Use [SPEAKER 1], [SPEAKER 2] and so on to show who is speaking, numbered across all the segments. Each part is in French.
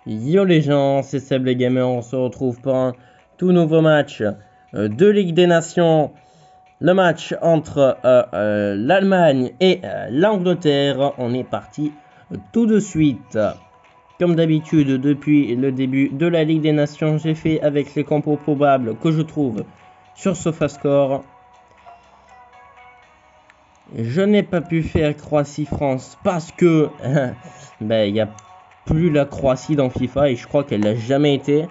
[SPEAKER 1] Yo les gens, c'est Seb les Gamers, on se retrouve pour un tout nouveau match de Ligue des Nations. Le match entre l'Allemagne et l'Angleterre. On est parti tout de suite. Comme d'habitude, depuis le début de la Ligue des Nations, j'ai fait avec les compos probables que je trouve sur SofaScore. Je n'ai pas pu faire Croatie-France parce que il y a plus la Croatie dans FIFA et je crois qu'elle n'a jamais été.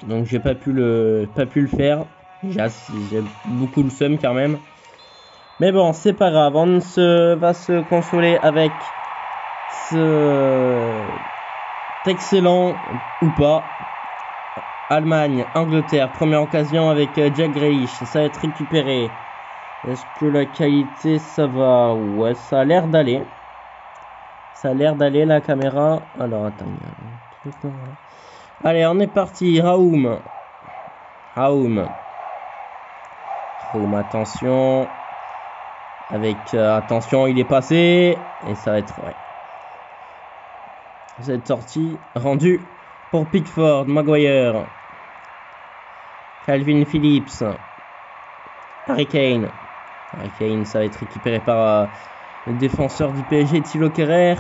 [SPEAKER 1] Donc j'ai pas pu le faire. J'ai beaucoup le seum quand même. Mais bon, c'est pas grave. On va se consoler avec ce excellent ou pas. Allemagne, Angleterre, première occasion avec Jack Grealish. Ça va être récupéré. Est-ce que la qualité ça va? Ouais, ça a l'air d'aller. Ça a l'air d'aller la caméra. Alors attends, il y a un truc là. Allez, on est parti. Raoum, attention. Avec attention, il est passé. Et ça va être cette sortie rendue pour Pickford, Maguire, Calvin Phillips, Harry Kane. Ça va être récupéré par le défenseur du PSG, Thilo Kehrer.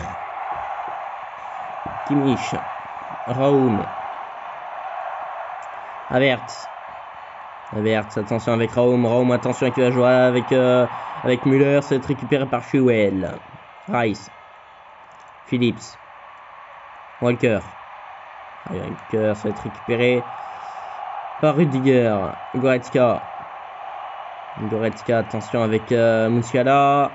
[SPEAKER 1] Kimmich, Raoum, Havertz, attention avec Raoum, attention qui va jouer avec Müller, ça va être récupéré par Chilwell. Rice, Phillips, Walker, ça va être récupéré par Rudiger. Goretzka, attention avec Musiala,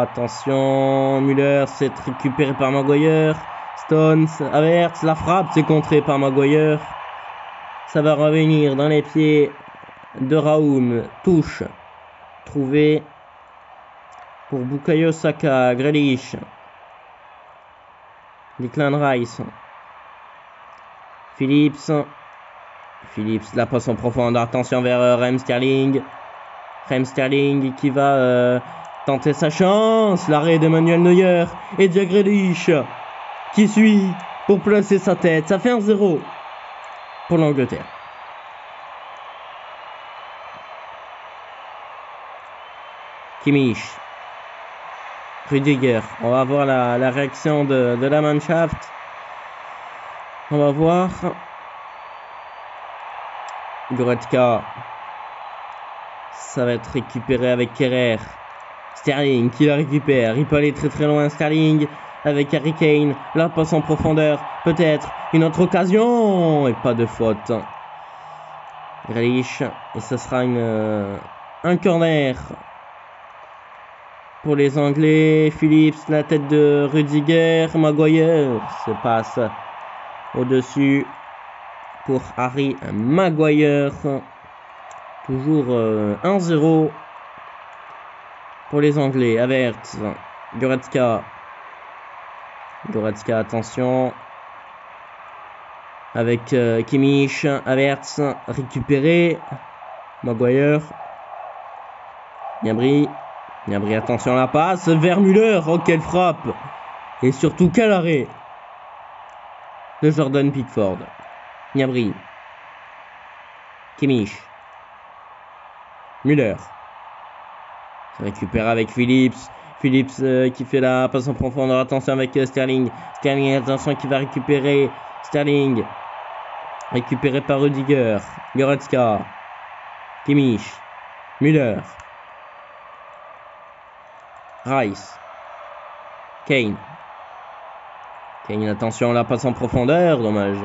[SPEAKER 1] attention, Müller, c'est récupéré par Maguire. Stones, Havertz, la frappe, c'est contré par Maguire. Ça va revenir dans les pieds de Raoum. Touche trouvée pour Bukayo Saka. Grealish, Declan Rice, Phillips, la passe en profondeur. Attention vers Raheem Sterling. Qui va tenter sa chance. L'arrêt d'Emmanuel Neuer et Jack Grealish qui suit pour placer sa tête. Ça fait 1-0 pour l'Angleterre. Kimmich, Rudiger. On va voir la réaction de la Mannschaft. On va voir. Goretzka. Ça va être récupéré avec Kehrer. Sterling qui la récupère. Il peut aller très très loin. Sterling avec Harry Kane. La passe en profondeur. Peut-être une autre occasion. Et pas de faute. Grealish. Et ce sera un corner pour les Anglais. Phillips, la tête de Rudiger. Maguire se passe au-dessus pour Harry Maguire. Toujours 1-0 pour les Anglais. Havertz, Goretzka, attention. Avec Kimmich, Havertz, récupéré. Maguire. Gnabry, attention à la passe. Vers Müller. Oh, quelle frappe. Et surtout, quel arrêt de Jordan Pickford. Gnabry. Kimmich. Müller. Se récupère avec Phillips. Qui fait la passe en profondeur. Attention avec Sterling. Attention qui va récupérer. Sterling. Récupéré par Rudiger. Goretzka. Kimmich. Müller. Rice. Kane, attention, la passe en profondeur. Dommage.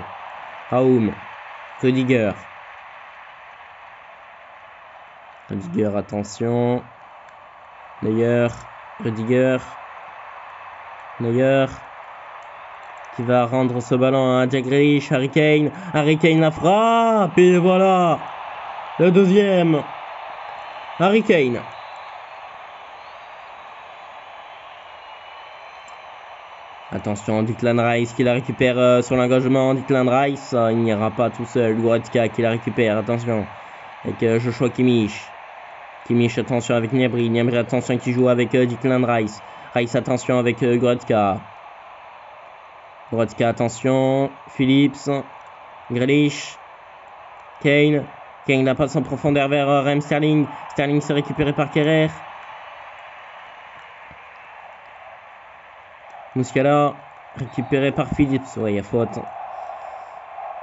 [SPEAKER 1] Raoum. Rudiger, attention. Neuer. Rudiger. Qui va rendre ce ballon à Jack Grealish. Harry Kane, la frappe. Et voilà. Le deuxième. Harry Kane. Attention, Declan Rice qui la récupère sur l'engagement. Declan Rice, il n'ira pas tout seul. Goretzka qui la récupère. Attention. Avec Joshua Kimmich. Attention avec Gnabry. Attention qui joue avec Declan Rice. Rice, attention avec Goretzka. Goretzka, attention. Phillips. Grealish. Kane. Kane la passe en profondeur vers Raheem Sterling. Sterling se récupéré par Kerrer. Musiala. Récupéré par Phillips. Ouais, il y a faute.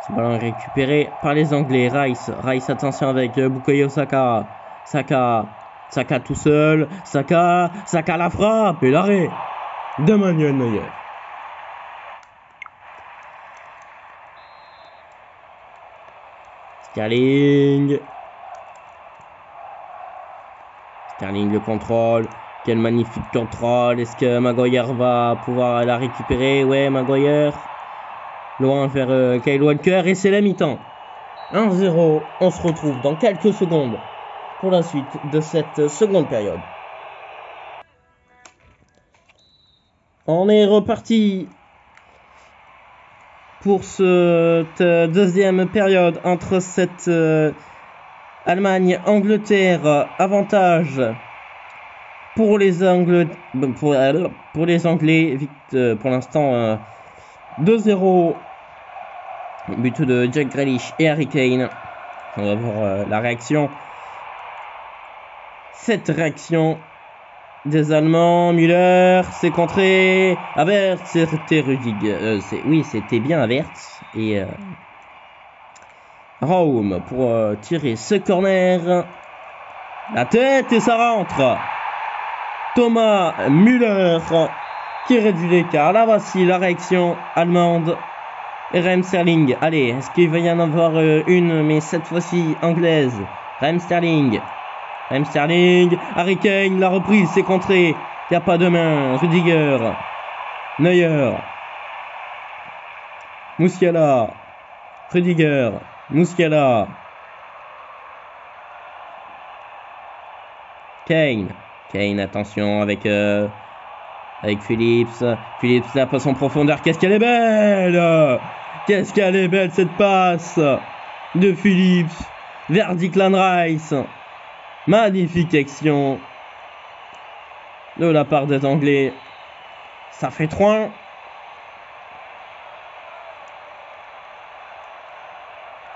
[SPEAKER 1] Ce ballon est récupéré par les Anglais. Rice. Rice, attention avec Bukayo Saka. Saka tout seul. Saka la frappe. Et l'arrêt de Manuel Neuer. Sterling le contrôle. Quel magnifique contrôle. Est-ce que Maguire va pouvoir la récupérer? Ouais, Maguire. Loin vers Kyle Walker. Et c'est la mi-temps. 1-0. On se retrouve dans quelques secondes pour la suite de cette seconde période. On est reparti pour cette deuxième période entre cette Allemagne-Angleterre. Avantage pour les Anglais. Pour les Anglais, vite pour l'instant 2-0. But de Jack Grealish et Harry Kane. On va voir la réaction. Cette réaction des Allemands. Müller, c'est contré. Havertz, c'était Rudiger. C'était bien Havertz. Et Raum pour tirer ce corner. La tête et ça rentre. Thomas Müller qui réduit l'écart. Là voici la réaction allemande. Et Raheem Sterling. Allez, est-ce qu'il va y en avoir une, mais cette fois-ci anglaise? Raheem Sterling. Harry Kane, la reprise, c'est contré. Il n'y a pas de main. Rudiger. Neuer. Musiala. Rudiger. Musiala. Kane, attention avec Phillips. Phillips, la passe en profondeur. Qu'est-ce qu'elle est belle! Qu'est-ce qu'elle est belle cette passe de Phillips vers Declan Rice. Magnifique action de la part des Anglais. Ça fait 3-1.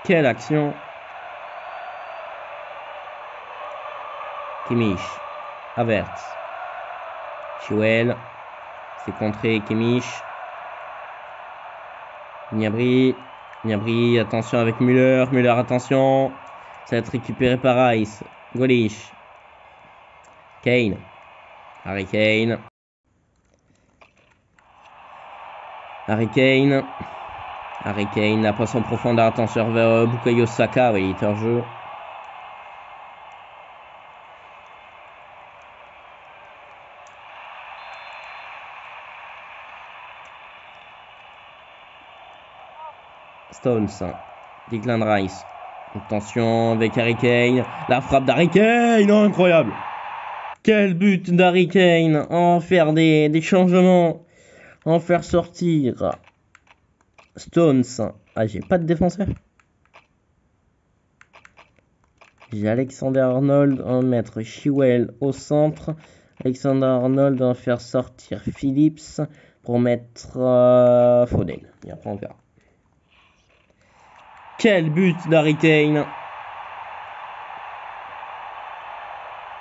[SPEAKER 1] Quelle action! Kimmich, Havertz, Chilwell, c'est contré Kimmich, Gnabry, attention avec Müller, attention, ça va être récupéré par Rice, Grealish, Kane, Harry Kane, la passe en profondeur, attention vers Bukayo Saka, oui, il est hors jeu. Stones, Declan Rice, attention avec Harry Kane, la frappe d'Harry Kane, oh, incroyable! Quel but d'Harry Kane, en faire des changements, en faire sortir Stones. Ah, j'ai pas de défenseur. J'ai Alexander-Arnold en mettre Chilwell au centre. Alexander-Arnold en faire sortir Phillips pour mettre Foden. Et après on verra. Quel but d'Harry Kane!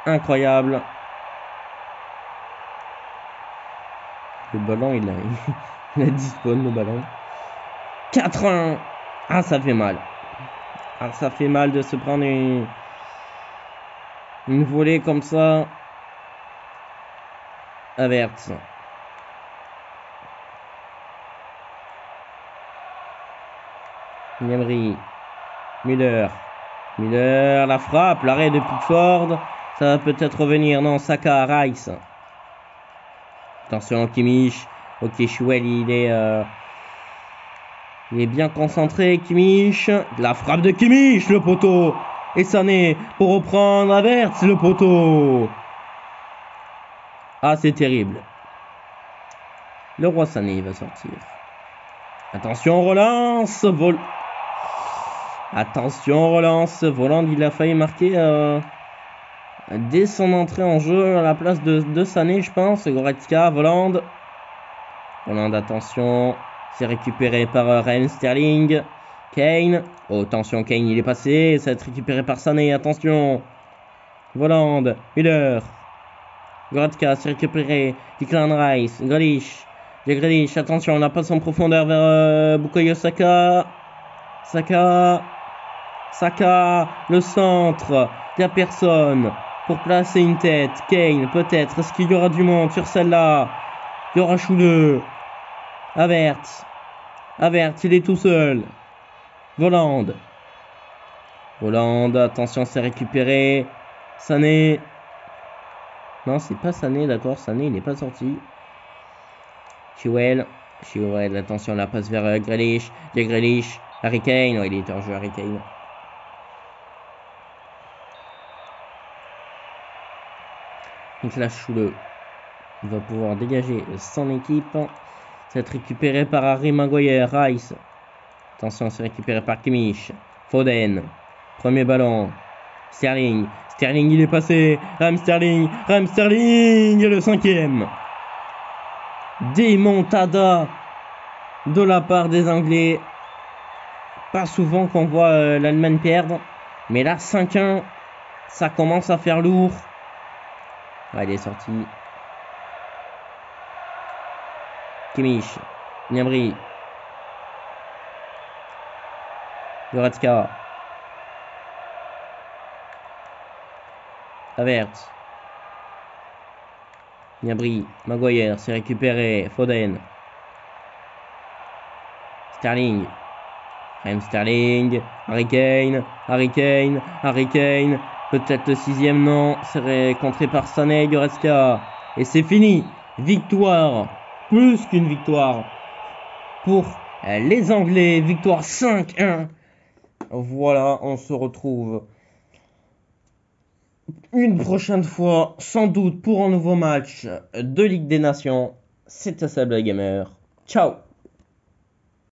[SPEAKER 1] Incroyable. Le ballon, il a disparu le ballon. 4-1. Ah, ça fait mal. Ça fait mal de se prendre une volée comme ça. Havertz. Gnabry. Müller, la frappe, l'arrêt de Pickford. Ça va peut-être revenir. Non, Saka, Rice. Attention, Kimmich. Ok, Chilwell, il est bien concentré, Kimmich. La frappe de Kimmich, le poteau. Et Sané pour reprendre Havertz, le poteau. Ah, c'est terrible. Le roi Sané va sortir. Attention, relance. Attention, relance. Voland, il a failli marquer dès son entrée en jeu à la place de Sané, je pense. Goretzka, Volland. Volland, attention. C'est récupéré par Raheem Sterling. Kane. Oh, attention, Kane, il est passé. Ça va être récupéré par Sané, attention. Volland, Müller. Goretzka, c'est récupéré. Declan Rice, Grealish. Grealish, attention, on la passe en profondeur vers Bukayo Saka. Saka, le centre. Il n'y a personne pour placer une tête. Kane, peut-être. Est-ce qu'il y aura du monde sur celle-là? Il y aura Choule. Avert, il est tout seul. Volland, attention, c'est récupéré. Sané. Non, c'est pas Sané, d'accord. Sané, il n'est pas sorti. Chilwell, attention, la passe vers Grealish. Grealish. Harry Kane, il est hors jeu, Harry Kane. Niklas Choule, il va pouvoir dégager son équipe. Ça va être récupéré par Harry Maguire. Rice. Attention, c'est récupéré par Kimmich. Foden. Premier ballon. Sterling, il est passé. Raheem Sterling, et le 5e. Démontada de la part des Anglais. Pas souvent qu'on voit l'Allemagne perdre. Mais là, 5-1, ça commence à faire lourd. Ah, il est sorti. Kimmich. Gnabry. Goretzka. Avert. Gnabry. Maguire. C'est récupéré. Foden. Sterling. Raheem Sterling. Harry Kane. Peut-être le 6e, non. C'est contré par Sané. Goretzka. Et c'est fini. Victoire. Plus qu'une victoire pour les Anglais. Victoire 5-1. Voilà, on se retrouve une prochaine fois, sans doute, pour un nouveau match de Ligue des Nations. C'était Sable Gamer. Ciao.